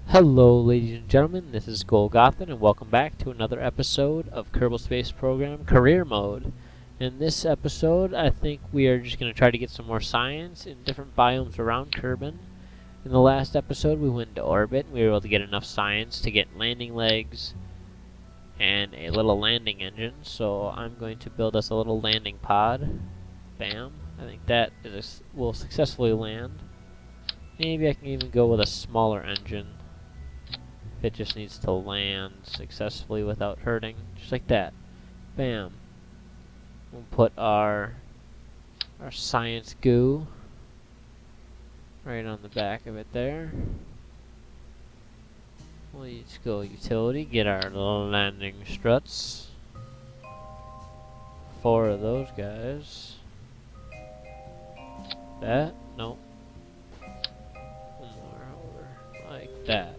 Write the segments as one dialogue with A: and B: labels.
A: Hello, ladies and gentlemen, this is Golgothan, and welcome back to another episode of Kerbal Space Program Career Mode. In this episode, I think we are just going to try to get some more science in different biomes around Kerbin. In the last episode, we went into orbit, and we were able to get enough science to get landing legs and a little landing engine, so I'm going to build us a little landing pod. Bam. I think that will successfully land. Maybe I can even go with a smaller engine. It just needs to land successfully without hurting, just like that. Bam. We'll put our science goo right on the back of it there. Let's go utility, get our little landing struts. 4 of those guys. That? Nope. One more over, like that.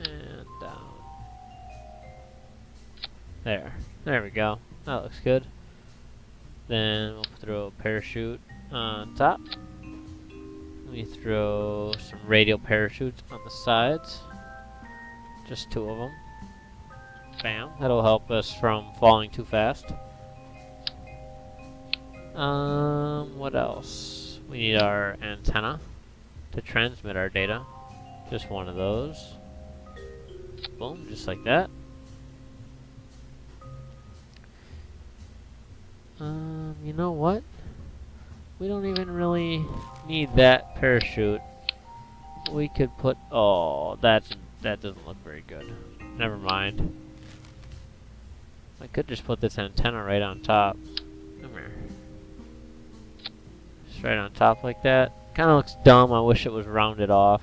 A: And down. There we go. That looks good. Then we'll throw a parachute on top. We throw some radial parachutes on the sides. Just 2 of them. Bam. That'll help us from falling too fast. What else? We need our antenna to transmit our data. Just 1 of those. Boom, just like that. You know what? We don't even really need that parachute. We could put... Oh, that doesn't look very good. Never mind. I could just put this antenna right on top. Come here. Just right on top like that. Kinda looks dumb. I wish it was rounded off.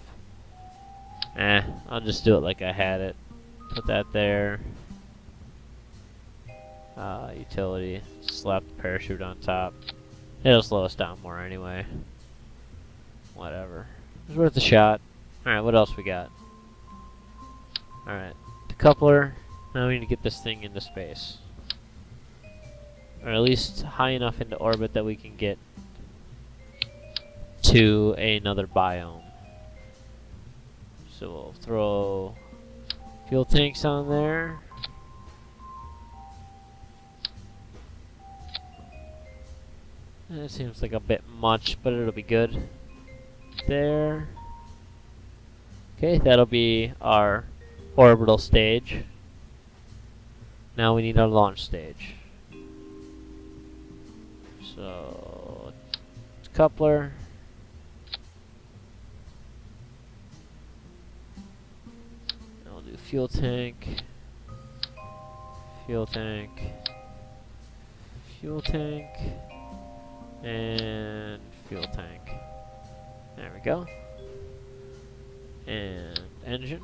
A: I'll just do it like I had it. Put that there. Utility. Slap the parachute on top. It'll slow us down more anyway. Whatever. It's worth a shot. Alright, what else we got? Alright. The coupler. Now we need to get this thing into space. Or at least high enough into orbit that we can get to another biome. So we'll throw fuel tanks on there. It seems like a bit much, but it'll be good. There. Okay, that'll be our orbital stage. Now we need our launch stage. So, coupler. I'll do fuel tank. Fuel tank. Fuel tank. And fuel tank. There we go. And engine.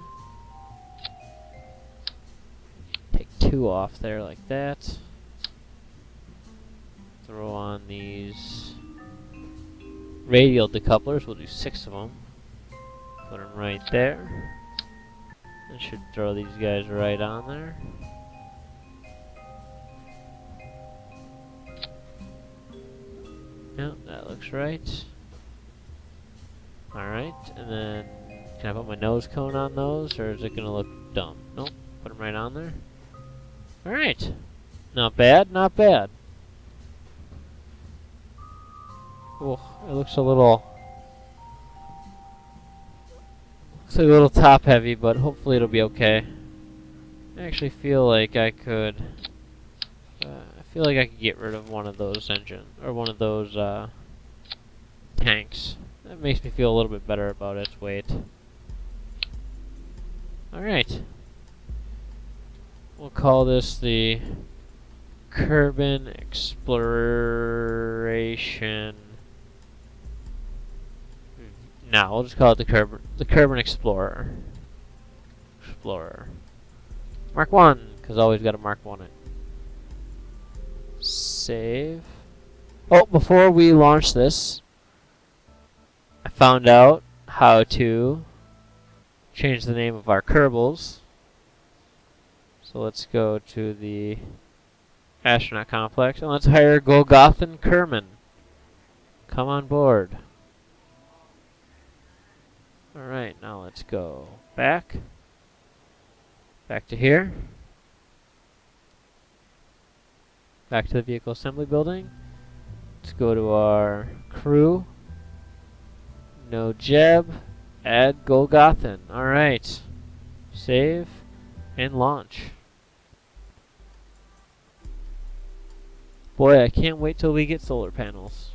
A: Take 2 off there like that. Throw on these radial decouplers. We'll do 6 of them. Put them right there. And should throw these guys right on there. Yep, that looks right. Alright, and then can I put my nose cone on those, or is it going to look dumb? Nope, put them right on there. Alright, not bad, not bad. Oh, it looks a little top heavy, but hopefully it'll be okay. I actually feel like I could get rid of one of those one of those tanks. That makes me feel a little bit better about its weight. Alright. We'll call this the Kerbin Exploration. No, we'll just call it the Kerbin Explorer. Mark 1, because always got to mark 1 it. Save. Oh, before we launch this, I found out how to change the name of our Kerbals. So let's go to the astronaut complex and let's hire Golgothan Kerman. Come on board. Alright, now let's go back. Back to here. Back to the vehicle assembly building. Let's go to our crew. No Jeb. Add Golgothan. Alright. Save and launch. Boy, I can't wait till we get solar panels.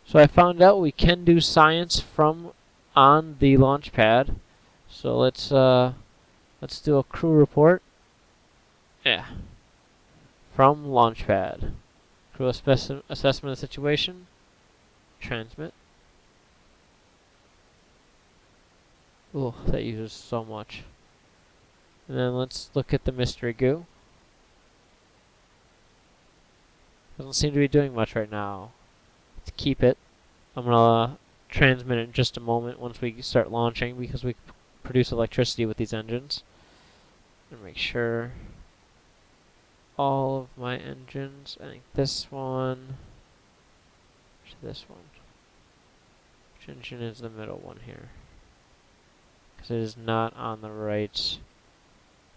A: So I found out we can do science from on the launch pad. So let's do a crew report. Yeah. From launch pad. Crew assessment of the situation. Transmit. Oh, that uses so much. And then let's look at the mystery goo. Doesn't seem to be doing much right now. Let's keep it. I'm gonna transmit it in just a moment once we start launching because we produce electricity with these engines. And make sure all of my engines, I think this one, this one. Which engine is the middle one here? Because it is not on the right.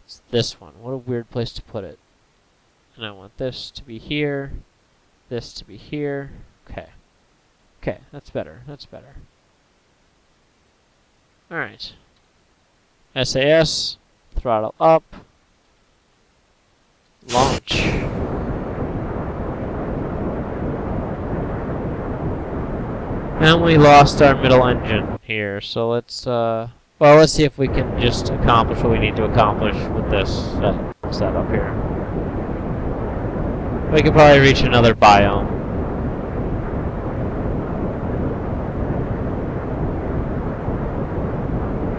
A: It's this one. What a weird place to put it. And I want this to be here, this to be here. Okay. Okay, that's better. That's better. Alright. SAS, throttle up, launch. And we lost our middle engine here, so let's see if we can just accomplish what we need to accomplish with this setup here. We could probably reach another biome.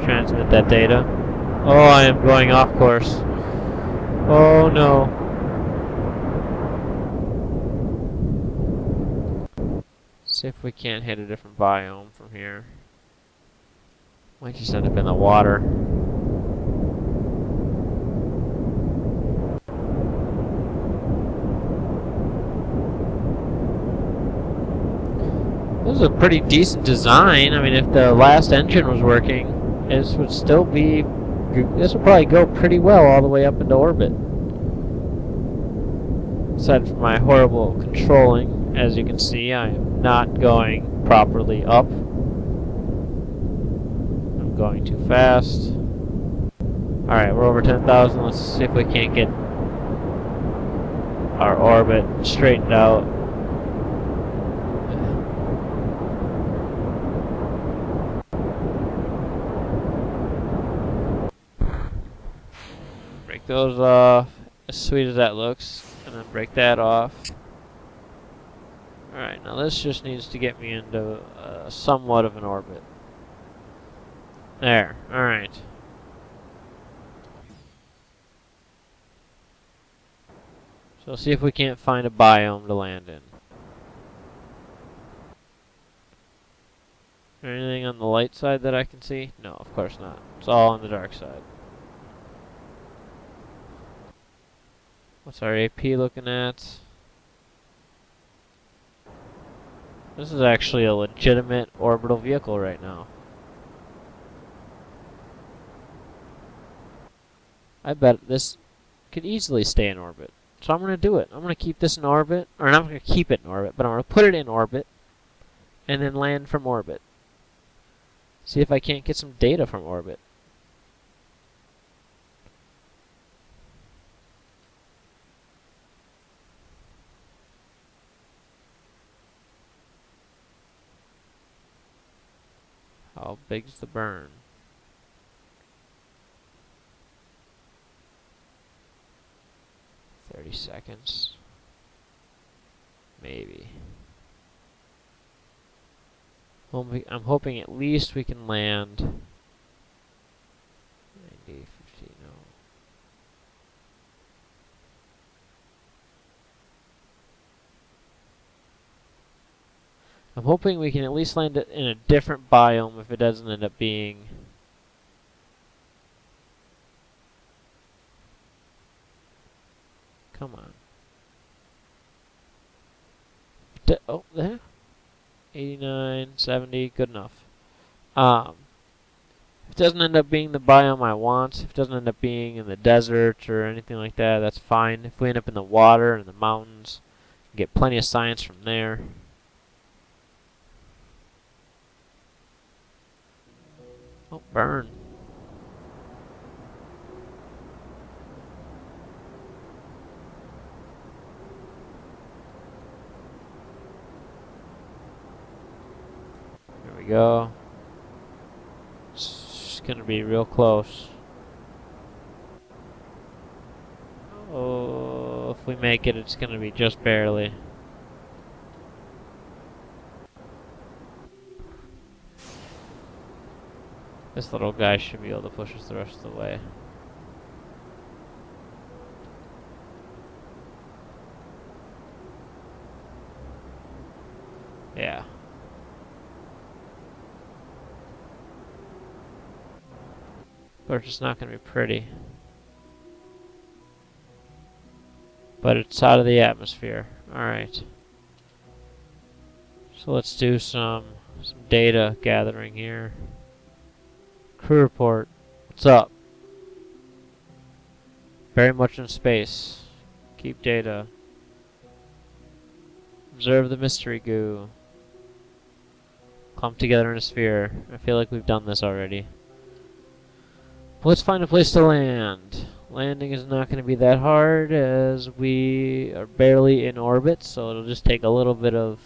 A: Transmit that data. Oh, I am going off course. Oh no. See if we can't hit a different biome from here. Might just end up in the water. This is a pretty decent design. I mean, if the last engine was working, this would still be... This would probably go pretty well all the way up into orbit. Aside from my horrible controlling, as you can see, I am not going properly up. I'm going too fast. Alright, we're over 10,000. Let's see if we can't get our orbit straightened out. Break those off, as sweet as that looks, and then break that off. Alright, now this just needs to get me into somewhat of an orbit. There, alright. So see if we can't find a biome to land in. Anything on the light side that I can see? No, of course not. It's all on the dark side. What's our AP looking at? This is actually a legitimate orbital vehicle right now. I bet this could easily stay in orbit. So I'm going to do it. I'm going to keep this in orbit. Or not going to keep it in orbit, but I'm going to put it in orbit. And then land from orbit. See if I can't get some data from orbit. How big's the burn? "30 seconds. Maybe. I'm hoping at least we can land 90, 50, no. I'm hoping we can at least land it in a different biome if it doesn't end up being... Come on. Oh, there. 89, 70, good enough. Um, if it doesn't end up being the biome I want, if it doesn't end up being in the desert or anything like that, that's fine. If we end up in the water and the mountains, get plenty of science from there. Oh, burn. There we go. It's gonna be real close. Oh, if we make it, it's gonna be just barely. This little guy should be able to push us the rest of the way. Yeah. Of course, it's not gonna be pretty. But it's out of the atmosphere. Alright. So let's do some data gathering here. Crew report. What's up? Very much in space. Keep data. Observe the mystery goo. Clump together in a sphere. I feel like we've done this already. Let's find a place to land. Landing is not going to be that hard as we are barely in orbit, so it'll just take a little bit of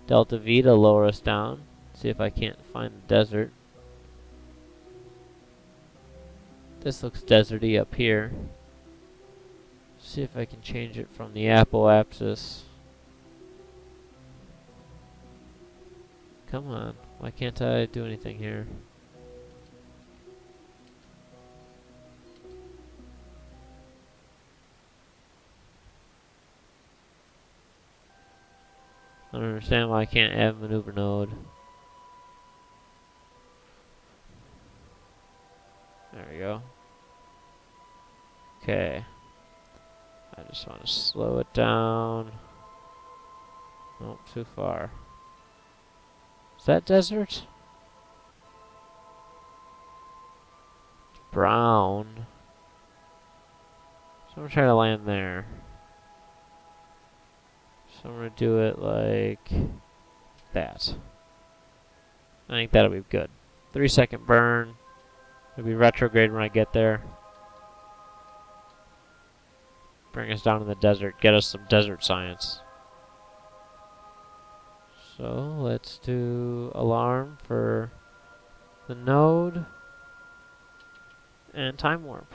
A: delta V to lower us down. See if I can't find the desert. This looks deserty up here. See if I can change it from the apoapsis. Come on, why can't I do anything here? I don't understand why I can't add maneuver node. There we go. Okay. I just want to slow it down. Nope, too far. Is that desert? It's brown. So I'm gonna try to land there. So I'm gonna do it like that. I think that'll be good. 3-second burn. It'll be retrograde when I get there. Bring us down in the desert. Get us some desert science. So let's do alarm for the node and time warp.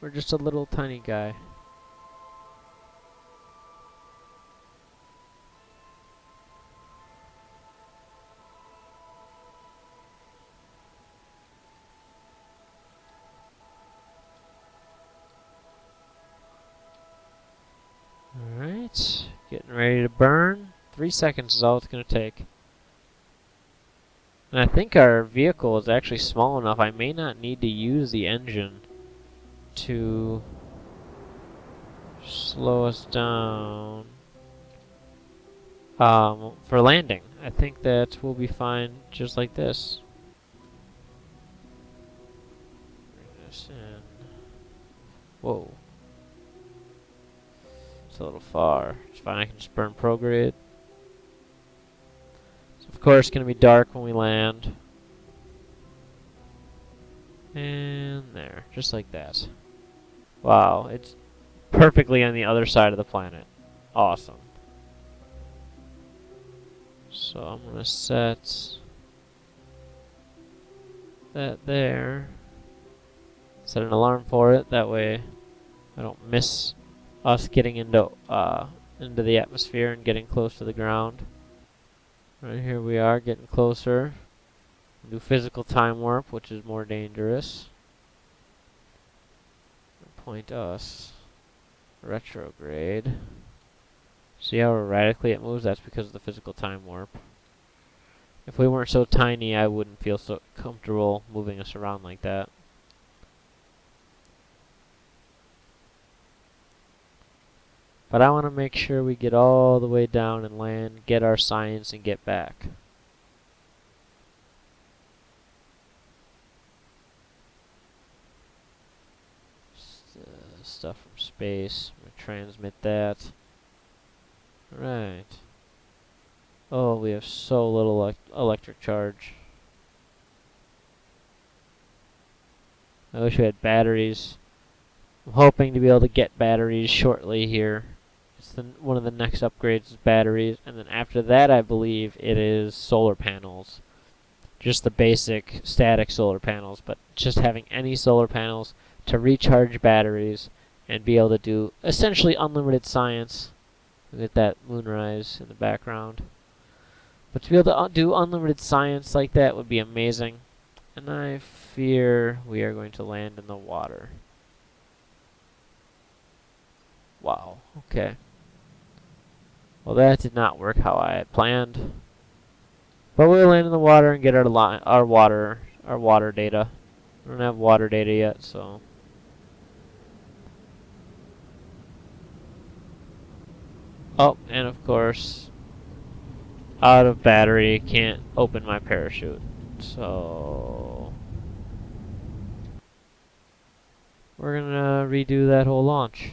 A: We're just a little tiny guy. Alright, getting ready to burn. 3 seconds is all it's going to take. And I think our vehicle is actually small enough, I may not need to use the engine to slow us down for landing. I think that we'll be fine just like this. Bring this in. Whoa. It's a little far. It's fine, I can just burn prograde. So of course it's going to be dark when we land. And there, just like that. Wow, it's perfectly on the other side of the planet. Awesome. So I'm going to set that there. Set an alarm for it, that way I don't miss us getting into the atmosphere and getting close to the ground. Right here we are, getting closer. Do physical time warp, which is more dangerous. Point us. Retrograde. See how erratically it moves? That's because of the physical time warp. If we weren't so tiny, I wouldn't feel so comfortable moving us around like that. But I want to make sure we get all the way down and land, get our science, and get back. Stuff from space. I'm going to transmit that. Right. Oh, we have so little electric charge. I wish we had batteries. I'm hoping to be able to get batteries shortly here. It's one of the next upgrades is batteries, and then after that I believe it is solar panels. Just the basic static solar panels, but just having any solar panels to recharge batteries and be able to do essentially unlimited science. Look at that moonrise in the background. But to be able to do unlimited science like that would be amazing. And I fear we are going to land in the water. Wow, okay. Well, that did not work how I had planned. But we'll land in the water and get our water data. We don't have water data yet, so. Oh, and of course, out of battery, can't open my parachute. So we're gonna redo that whole launch.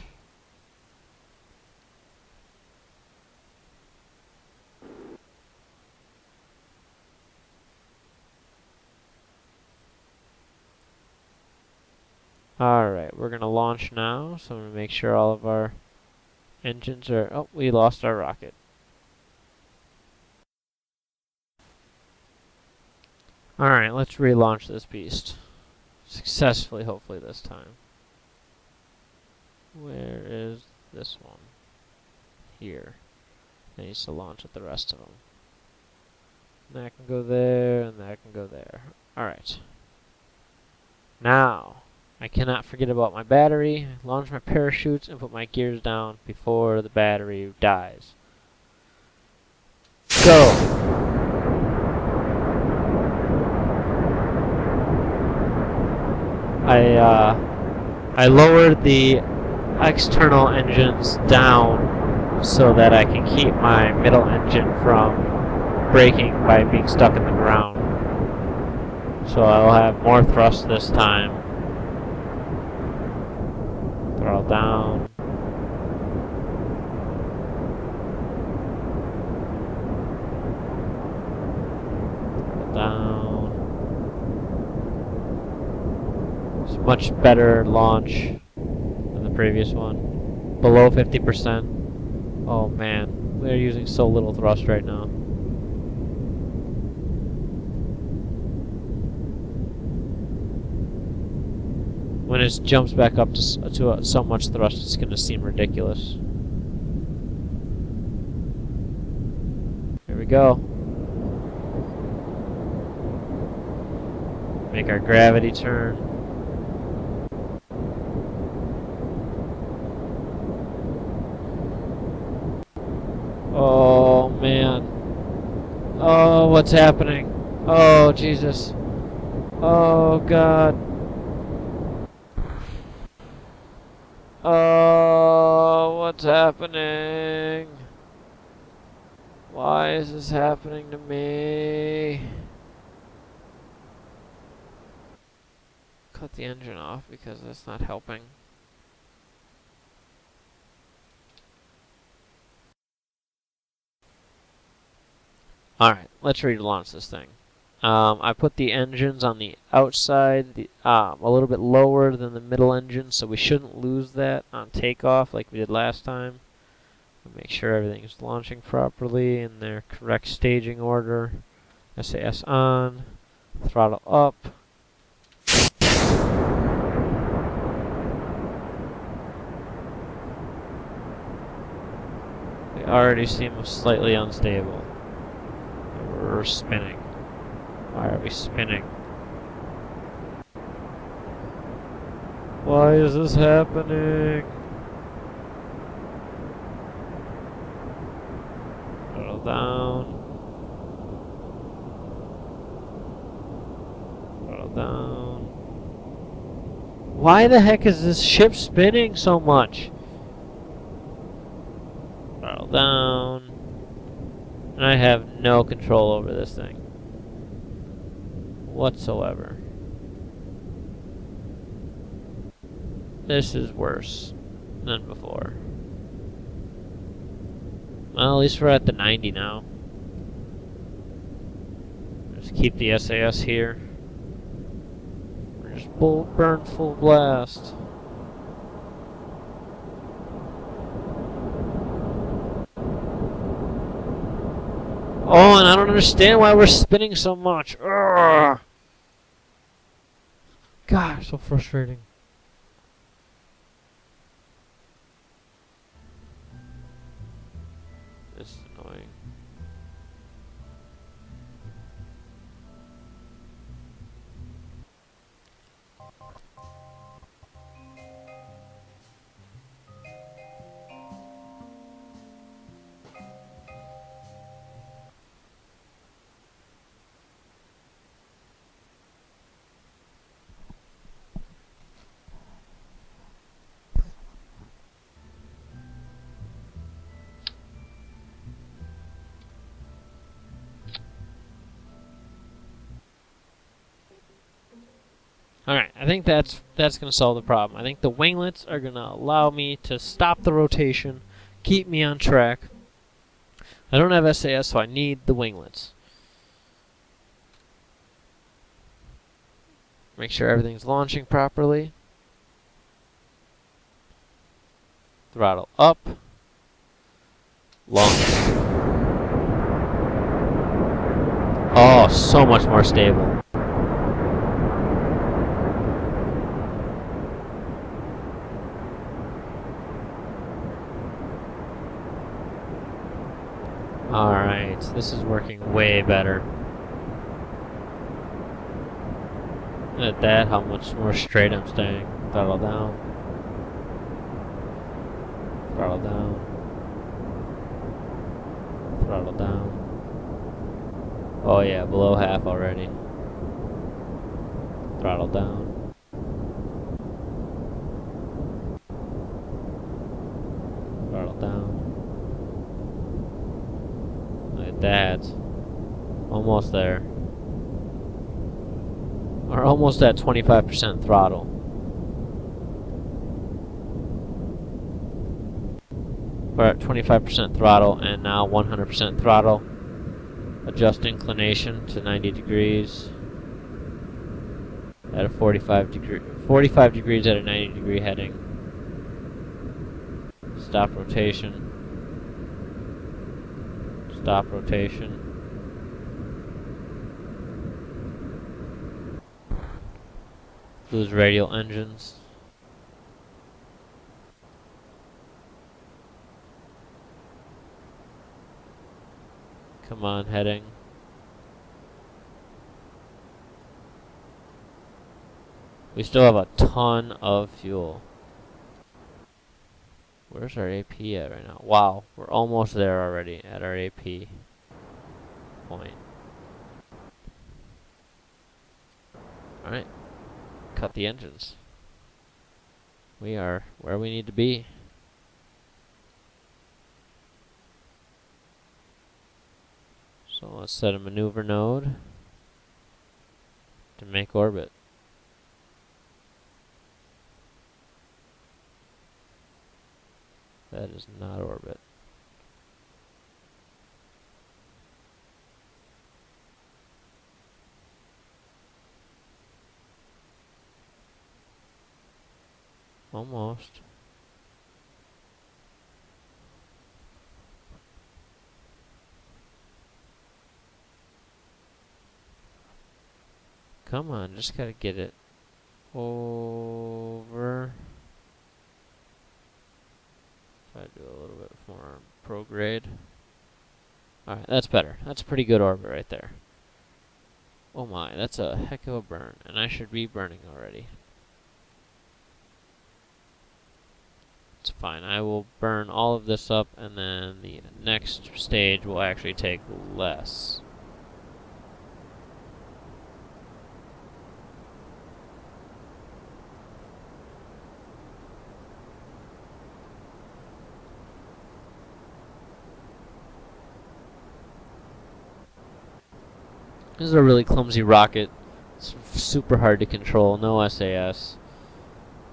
A: Alright, we're gonna launch now, so I'm gonna make sure all of our engines are... Oh, we lost our rocket. Alright, let's relaunch this beast. Successfully, hopefully this time. Where is this one? Here. It needs to launch with the rest of them. That can go there, and that can go there. Alright. Now, I cannot forget about my battery, launch my parachutes, and put my gears down before the battery dies. Go! I lowered the external engines down so that I can keep my middle engine from braking by being stuck in the ground. So I'll have more thrust this time. Throttle down. Throttle down. It's a much better launch than the previous one. Below 50%. Oh man, we're using so little thrust right now. When it jumps back up to so much thrust, it's going to seem ridiculous. Here we go. Make our gravity turn. Oh man. Oh, what's happening? Oh, Jesus. Oh, God. Oh, what's happening? Why is this happening to me? Cut the engine off because that's not helping. Alright, let's relaunch this thing. I put the engines on the outside, a little bit lower than the middle engine, so we shouldn't lose that on takeoff like we did last time. Make sure everything's launching properly in their correct staging order. SAS on, throttle up. They already seem slightly unstable. We're spinning. Why are we spinning? Why is this happening? Throttle down. Throttle down. Why the heck is this ship spinning so much? Throttle down. And I have no control over this thing whatsoever. This is worse than before. Well, at least we're at the 90 now. Just keep the SAS here. We're just burn full blast. Oh, and I don't understand why we're spinning so much. Urgh. God, so frustrating. This is annoying. Alright, I think that's going to solve the problem. I think the winglets are going to allow me to stop the rotation, keep me on track. I don't have SAS, so I need the winglets. Make sure everything's launching properly. Throttle up. Launch. Oh, so much more stable. Alright, this is working way better. Look at that, how much more straight I'm staying. Throttle down. Throttle down. Throttle down. Oh yeah, below half already. Throttle down. Throttle down. Look at that. Almost there. We're almost at 25% throttle. We're at 25% throttle and now 100% throttle. Adjust inclination to 90 degrees. At a 45 degrees at a 90 degree heading. Stop rotation. Stop rotation. Lose radial engines. Come on, heading. We still have a ton of fuel. Where's our AP at right now? Wow, we're almost there already at our AP point. Alright. Cut the engines. We are where we need to be. So let's set a maneuver node to make orbit. That is not orbit. Almost. Come on, just gotta get it over. Try to do a little bit more prograde. Alright, that's better. That's a pretty good orbit right there. Oh my, that's a heck of a burn, and I should be burning already. It's fine. I will burn all of this up, and then the next stage will actually take less. This is a really clumsy rocket. It's super hard to control. No SAS.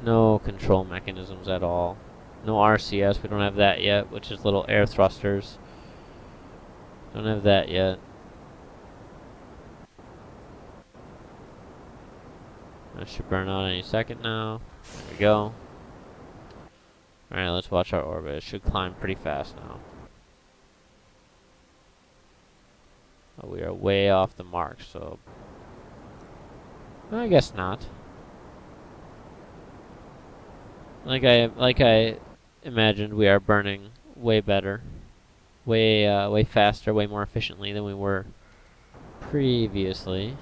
A: No control mechanisms at all. No RCS. We don't have that yet, which is little air thrusters. Don't have that yet. That should burn out any second now. There we go. Alright, let's watch our orbit. It should climb pretty fast now. Oh, we are way off the mark, so... I guess not. Like I imagined, we are burning way better. Way faster, way more efficiently than we were previously.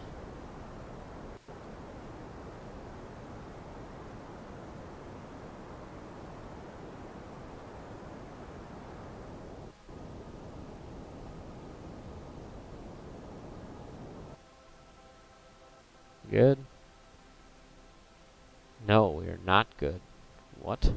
A: Good? No, we are not good. What?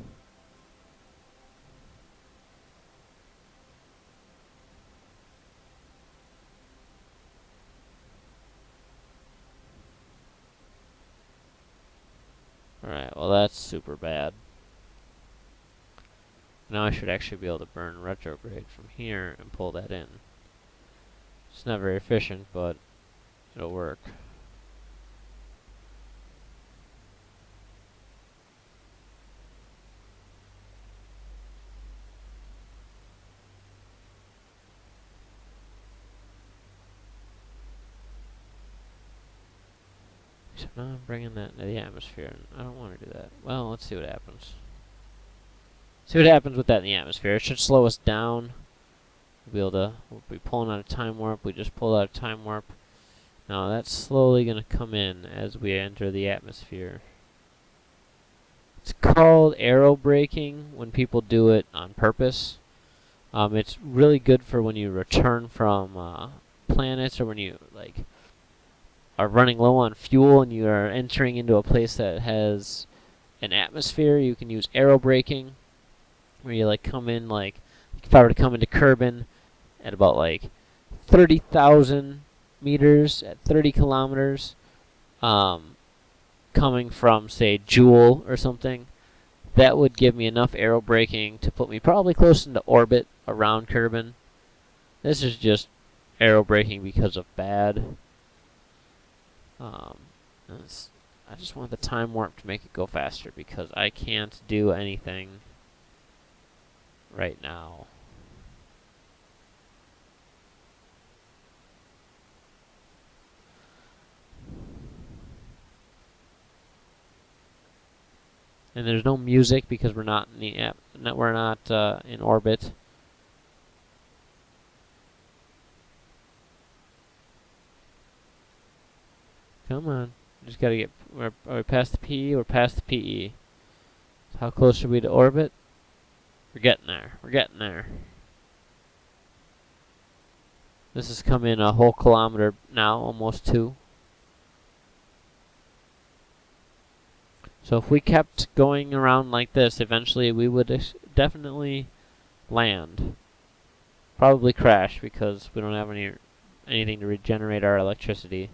A: Alright, well that's super bad. Now I should actually be able to burn retrograde from here and pull that in. It's not very efficient, but it'll work. So now I'm bringing that into the atmosphere, and I don't want to do that. Well, let's see what happens. See what happens with that in the atmosphere. It should slow us down. We'll be pulling out a time warp. We just pulled out a time warp. Now that's slowly going to come in as we enter the atmosphere. It's called aero braking when people do it on purpose. It's really good for when you return from planets, or when you are running low on fuel and you are entering into a place that has an atmosphere. You can use aero braking, where you come in if I were to come into Kerbin at about 30,000 meters at 30 kilometers, coming from say Joule or something, that would give me enough aero braking to put me probably close into orbit around Kerbin. This is just aero braking because of bad. I just want the time warp to make it go faster because I can't do anything right now. And there's no music because we're not in in orbit. Come on, just gotta get. Are we past the PE? We're past the PE. How close are we to orbit? We're getting there. We're getting there. This has come in a whole kilometer now, almost 2. So if we kept going around like this, eventually we would definitely land. Probably crash because we don't have anything to regenerate our electricity.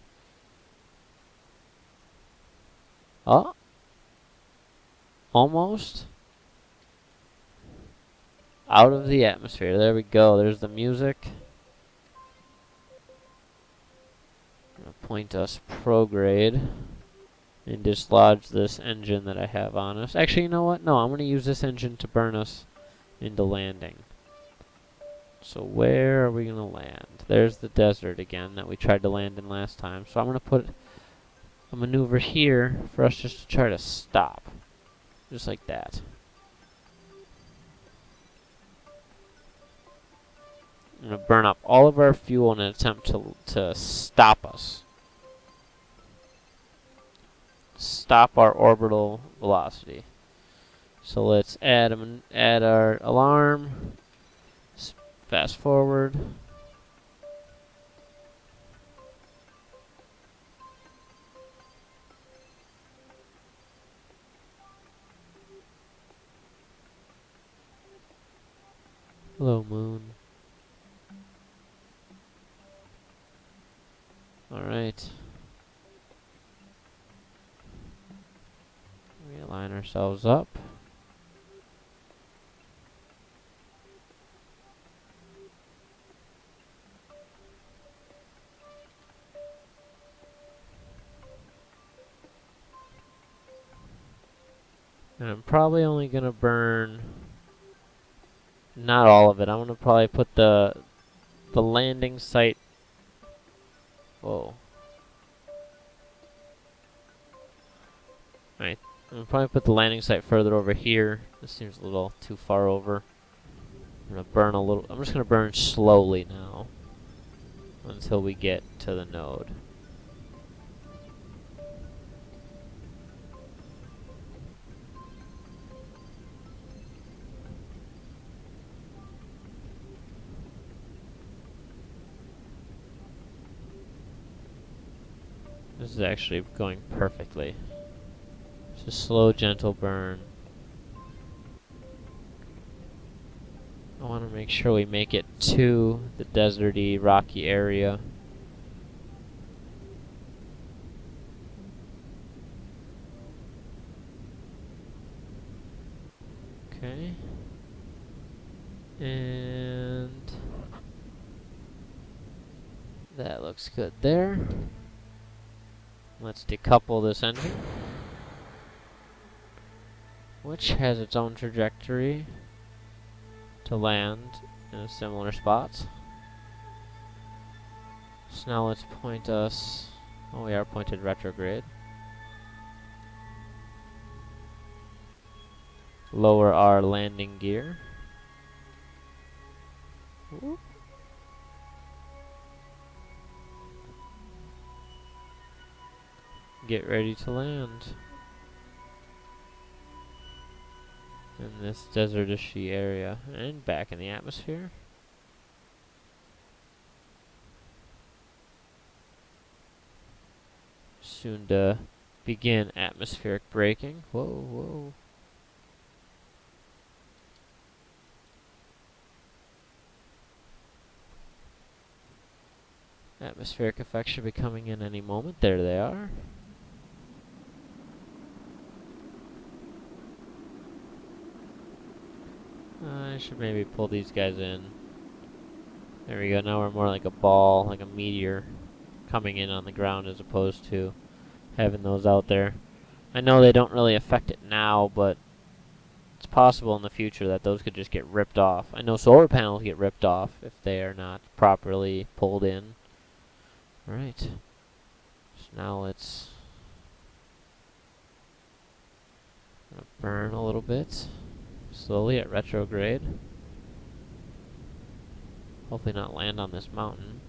A: Oh, almost out of the atmosphere. There we go. There's the music. Gonna point us prograde and dislodge this engine that I have on us. Actually, you know what? No, I'm gonna use this engine to burn us into landing. So where are we gonna land? There's the desert again that we tried to land in last time. So I'm gonna put a maneuver here for us just to try to stop. Just like that. I'm going to burn up all of our fuel in an attempt to stop us. Stop our orbital velocity. So let's add our alarm. Fast forward. Hello, moon. Alright. Realign ourselves up. And I'm probably only gonna burn not all of it. I'm gonna probably put the landing site. Whoa. Alright. I'm gonna probably put the landing site further over here. This seems a little too far over. I'm gonna burn a little. I'm just gonna burn slowly now until we get to the node. This is actually going perfectly. It's a slow, gentle burn. I want to make sure we make it to the deserty, rocky area. Okay. And that looks good there. Let's decouple this engine, which has its own trajectory to land in a similar spot. So now let's point us, oh, we are pointed retrograde. Lower our landing gear. Whoop. Get ready to land in this desertishy area and back in the atmosphere. Soon to begin atmospheric braking. Whoa, whoa. Atmospheric effects should be coming in any moment. There they are. I should maybe pull these guys in. There we go, now we're more like a ball, like a meteor coming in on the ground as opposed to having those out there. I know they don't really affect it now, but it's possible in the future that those could just get ripped off. I know solar panels get ripped off if they are not properly pulled in. Alright. So now let's burn a little bit. Slowly at retrograde. Hopefully not land on this mountain.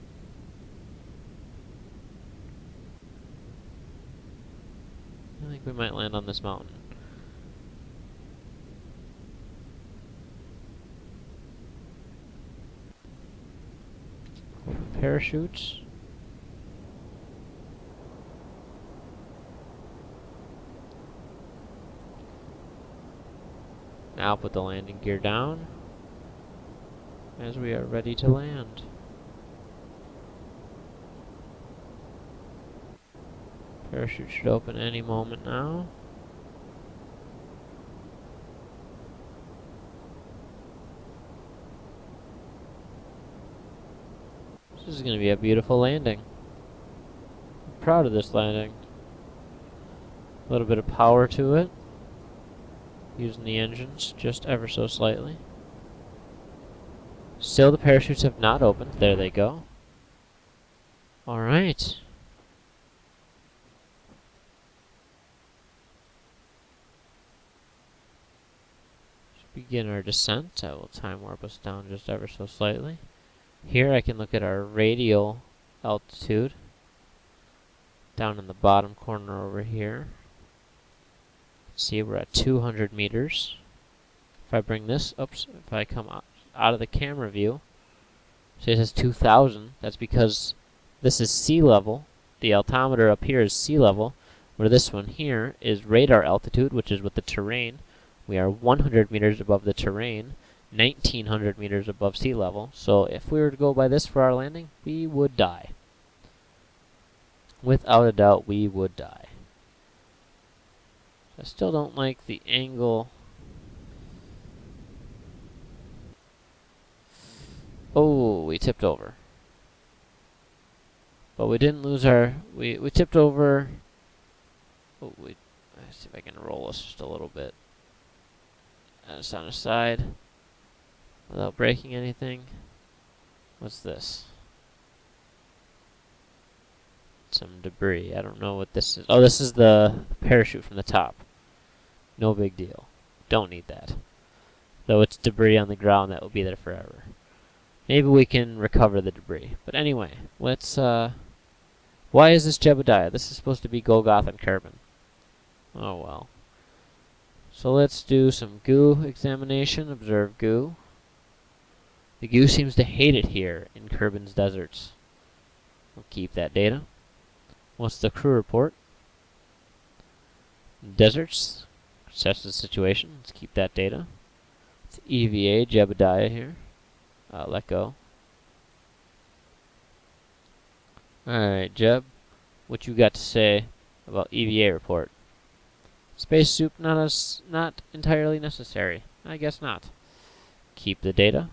A: I think we might land on this mountain. Parachutes. Now put the landing gear down as we are ready to land. Parachute should open any moment now. This is going to be a beautiful landing. I'm proud of this landing. A little bit of power to it. Using the engines just ever so slightly. Still, the parachutes have not opened. There they go. Alright. Begin our descent. I will time warp us down just ever so slightly. Here I can look at our radial altitude. Down in the bottom corner over here. See, we're at 200 meters. If I bring this, oops, if I come out of the camera view, see it says 2,000. That's because this is sea level. The altimeter up here is sea level, where this one here is radar altitude, which is with the terrain. We are 100 meters above the terrain, 1,900 meters above sea level. So if we were to go by this for our landing, we would die. Without a doubt, we would die. I still don't like the angle. Oh, we tipped over. But we didn't lose our... We tipped over... Oh, let's see if I can roll this just a little bit. And it's on the side. Without breaking anything. What's this? Some debris. I don't know what this is. Oh, this is the parachute from the top. No big deal. Don't need that. Though it's debris on the ground that will be there forever. Maybe we can recover the debris. But anyway, let's, why is this Jebediah? This is supposed to be Golgoth and Kerbin. Oh well. So let's do some goo examination. Observe goo. The goo seems to hate it here in Kerbin's deserts. We'll keep that data. What's the crew report? Deserts. Assess the situation. Let's keep that data. It's EVA Jebediah here. Let go. Alright, Jeb. What you got to say about EVA report? Spacesuit not entirely necessary. I guess not. Keep the data.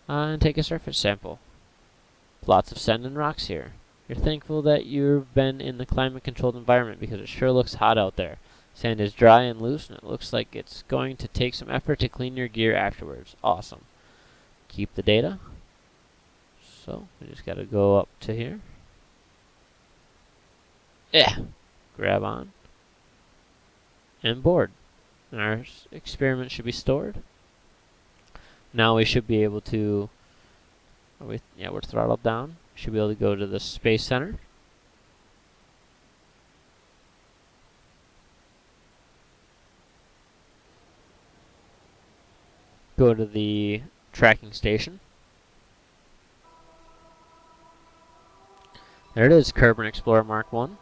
A: And take a surface sample. Lots of sand and rocks here. You're thankful that you've been in the climate-controlled environment because it sure looks hot out there. Sand is dry and loose, and it looks like it's going to take some effort to clean your gear afterwards. Awesome. Keep the data. So, we just gotta go up to here. Yeah. Grab on. And board. And our experiment should be stored. Now we should be able to... we're throttled down. Should be able to go to the Space Center. Go to the tracking station. There it is, Kerbin Explorer Mark 1.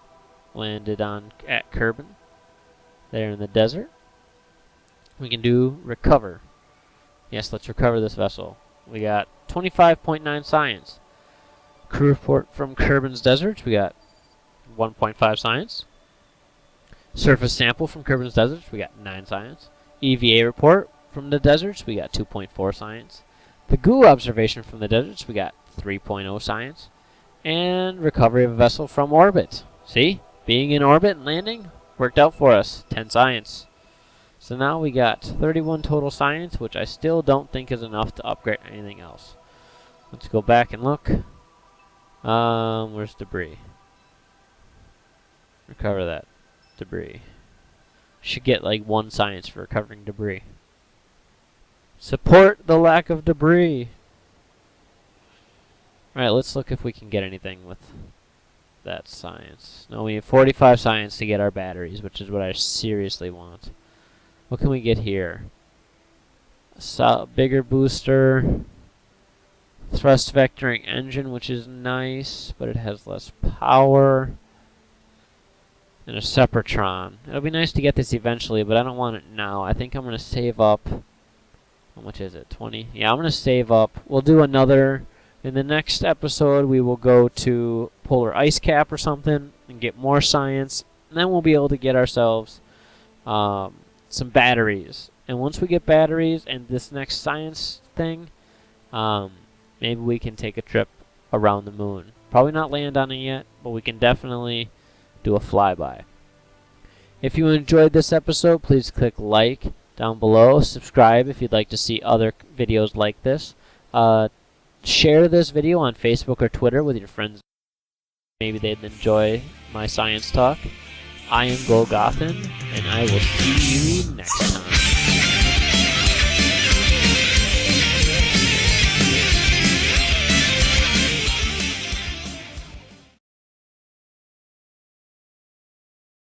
A: Landed at Kerbin. There in the desert. We can do recover. Yes, let's recover this vessel. We got 25.9 science. Crew report from Kerbin's deserts. We got 1.5 science. Surface sample from Kerbin's deserts. We got 9 science. EVA report from the deserts. We got 2.4 science. The goo observation from the deserts. We got 3.0 science. And recovery of a vessel from orbit. See? Being in orbit and landing worked out for us. 10 science. So now we got 31 total science, which I still don't think is enough to upgrade anything else. Let's go back and look. Where's debris? Recover that debris. Should get like 1 science for recovering debris. Support the lack of debris. Alright, let's look if we can get anything with that science. No, we need 45 science to get our batteries, which is what I seriously want. What can we get here? Bigger booster. Thrust vectoring engine, which is nice, but it has less power. And a Sepratron. It'll be nice to get this eventually, but I don't want it now. I think I'm going to save up. How much is it? 20? Yeah, I'm going to save up. We'll do another. In the next episode, we will go to Polar Ice Cap or something and get more science. And then we'll be able to get ourselves some batteries. And once we get batteries and this next science thing, maybe we can take a trip around the moon. Probably not land on it yet, but we can definitely do a flyby. If you enjoyed this episode, please click like down below. Subscribe if you'd like to see other videos like this. Share this video on Facebook or Twitter with your friends. Maybe they'd enjoy my science talk. I am Golgothan, and I will see you next time.